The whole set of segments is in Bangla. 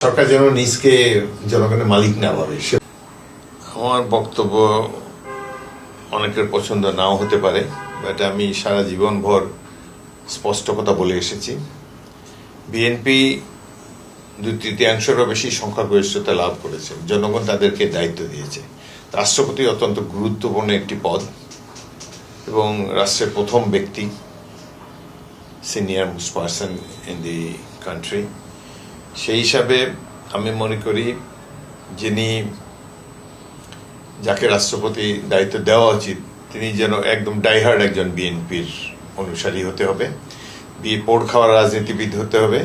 সরকার যেন নিজকে জনগণের মালিক না ভাবে। আমার বক্তব্য অনেকের পছন্দ নাও হতে পারে, বাট আমি সারা জীবন ভর স্পষ্ট কথা বলে এসেছি। বিএনপি 2/3-এরও বেশি সংখ্যাগরিষ্ঠতা লাভ করেছে, জনগণ তাদেরকে দায়িত্ব দিয়েছে। রাষ্ট্রপতি অত্যন্ত গুরুত্বপূর্ণ একটি পদ এবং রাষ্ট্রের প্রথম ব্যক্তি, senior most person in the country. সেই হিসাবে আমি মনে করি যাকে রাষ্ট্রপতি দায়িত্ব দেওয়া উচিত তিনি যেন একদম ডাইহার্ড একজন বিএনপির অনুসারী হতে হবে, পোড় খাওয়ার রাজনীতিবিদ হতে হবে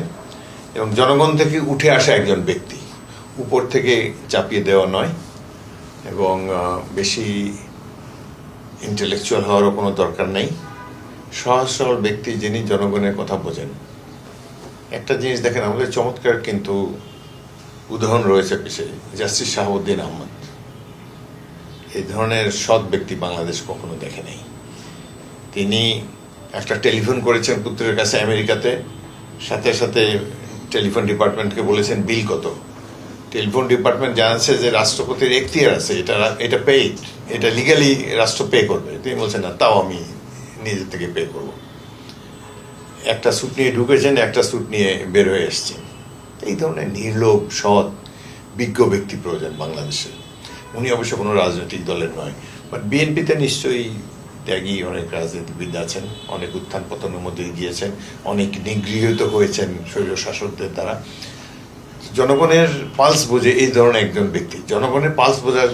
এবং জনগণ থেকে উঠে আসা একজন ব্যক্তি, উপর থেকে চাপিয়ে দেওয়া নয় এবং বেশি ইন্টেলেকচুয়াল হওয়ারও কোনো দরকার নেই। সহজ সরল ব্যক্তি যিনি জনগণের কথা বোঝেন। একটা জিনিস দেখেন, আমাদের চমৎকার কিন্তু উদাহরণ রয়েছে পিছিয়ে, জাস্টিস শাহাবুদ্দিন আহমদ। এই ধরনের সৎ ব্যক্তি বাংলাদেশ কখনো দেখে নাই। তিনি একটা টেলিফোন করেছেন পুত্রের কাছে আমেরিকাতে, সাথে সাথে টেলিফোন ডিপার্টমেন্টকে বলেছেন বিল কত। টেলিফোন ডিপার্টমেন্ট জানাচ্ছে যে রাষ্ট্রপতির এখতিয়ার আছে, এটা পেইড, এটা লিগালি রাষ্ট্র পে করবে। তিনি বলছেন না, তাও আমি নিজের থেকে পে করব। একটা স্যুট নিয়ে ঢুকেছেন, একটা স্যুট নিয়ে বের হয়ে এসছেন। এই ধরনের নির্লোভ সৎ বিজ্ঞ ব্যক্তি প্রয়োজন বাংলাদেশে। উনি অবশ্য কোনো রাজনৈতিক দলের নয়, বাট বিএনপিতে নিশ্চয়ই ত্যাগী অনেক রাজনীতিবিদ আছেন, অনেক উত্থান পতনের মধ্যে গিয়েছেন, অনেক নিগৃহীত হয়েছেন স্বৈর শাসকদের দ্বারা। জনগণের পালস বোঝে এই ধরনের একজন ব্যক্তি। জনগণের পালস বোঝার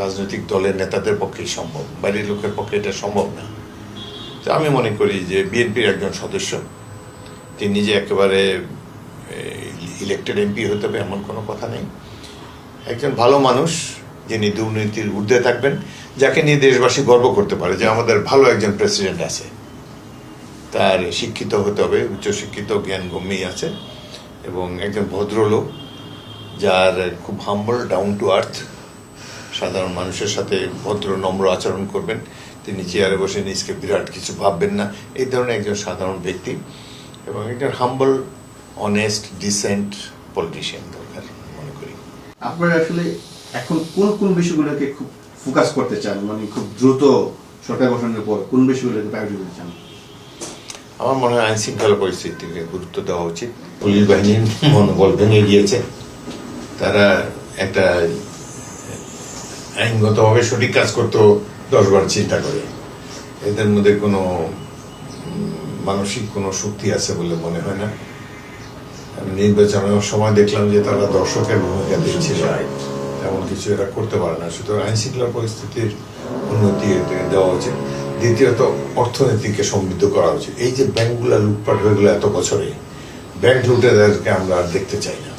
রাজনৈতিক দলের নেতাদের পক্ষেই সম্ভব, বাইরের লোকের পক্ষে এটা সম্ভব না। তো আমি মনে করি যে বিএনপির একজন সদস্য তিনি যে একেবারে ইলেক্টেড এমপি হতে হবে এমন কোনো কথা নেই। একজন ভালো মানুষ যিনি দুর্নীতির ঊর্ধ্বে থাকবেন, যাকে নিয়ে দেশবাসী গর্ব করতে পারে যে আমাদের ভালো একজন প্রেসিডেন্ট আছে। তার শিক্ষিত হতে হবে, উচ্চশিক্ষিত, জ্ঞানগম্যী আছে এবং একজন ভদ্রলোক যার খুব হাম্বল, ডাউন টু আর্থ, সাধারণ মানুষের সাথে ভদ্র নম্র আচরণ করবেন। তিনি চেয়ারে বসে নিজকে বিরাট কিছু ভাববেন না, এই ধরনের একজন সাধারণ ব্যক্তি এবং একজন হাম্বল, অনেস্ট, ডিসেন্ট পলিটিশিয়ান দরকার মনে করি। আপনারা আসলে এখন কোন কোন বিষয়গুলোকে খুব ফোকাস করতে চান, মানে খুব দ্রুত সরকার গঠনের পর কোন বিষয়গুলোকে প্রায়োরিটি দিতে চান? আমার মনে হয় আইন শৃঙ্খলা পরিস্থিতিকে গুরুত্ব দেওয়া উচিত। পুলিশ বাহিনীর মনোবল ভেঙে গিয়েছে, তারা একটা আইনগতভাবে সঠিক কাজ করতেও 10 বার চিন্তা করে। এদের মধ্যে কোনো মানসিক কোনো শক্তি আছে বলে মনে হয় না। আমি নির্বাচনের সময় দেখলাম যে তারা দর্শকের ভূমিকা দিচ্ছিল, এমন কিছু এরা করতে পারে না। সুতরাং আইন শৃঙ্খলা পরিস্থিতির উন্নতি দেওয়া উচিত। দ্বিতীয়ত, অর্থনীতিকে সমৃদ্ধ করা উচিত। এই যে ব্যাংকগুলো লুটপাট হয়ে গেলো এত বছরে, ব্যাংক লুটেরাদেরকে আমরা আর দেখতে চাই না।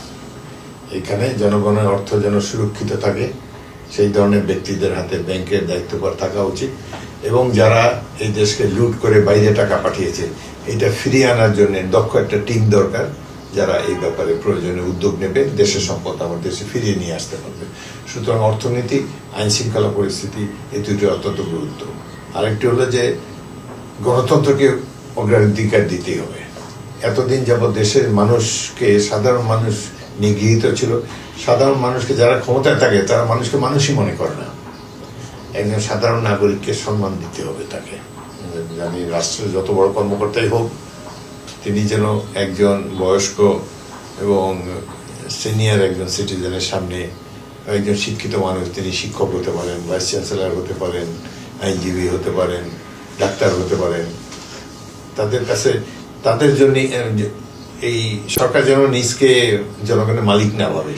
এখানে জনগণের অর্থ যেন সুরক্ষিত থাকে, সেই ধরনের ব্যক্তিদের হাতে ব্যাংকের দায়িত্বভার থাকা উচিত এবং যারা এই দেশকে লুট করে বাইরে টাকা পাঠিয়েছে, এটা ফিরিয়ে আনার জন্য দক্ষ একটা টিম দরকার, যারা এই ব্যাপারে প্রয়োজনীয় উদ্যোগ নেবে, দেশের সম্পদ আমার দেশে ফিরিয়ে নিয়ে আসতে পারবে। সুতরাং অর্থনীতি, আইন শৃঙ্খলা পরিস্থিতি, এই দুটি অত্যন্ত গুরুত্ব। আরেকটি হলো যে গণতন্ত্রকে অগ্রাধিকার দিতেই হবে। এতদিন যাবৎ দেশের মানুষকে, সাধারণ মানুষ নিগৃহীত ছিল। সাধারণ মানুষকে যারা ক্ষমতায় থাকে তারা মানুষকে মানুষই মনে করে না। একজন সাধারণ নাগরিককে সম্মান দিতে হবে তাকে। জানি রাষ্ট্রের যত বড় কর্মকর্তাই হোক, তিনি যেন একজন বয়স্ক এবং সিনিয়র একজন সিটিজেনের সামনে, একজন শিক্ষিত মানুষ, তিনি শিক্ষক হতে পারেন, ভাইস চ্যান্সেলর হতে পারেন, আইনজীবী হতে পারেন, ডাক্তার হতে পারেন। তাদের কাছে, তাদের জন্য এই সরকার যেন নিজকে জনগণের মালিক না ভাবে।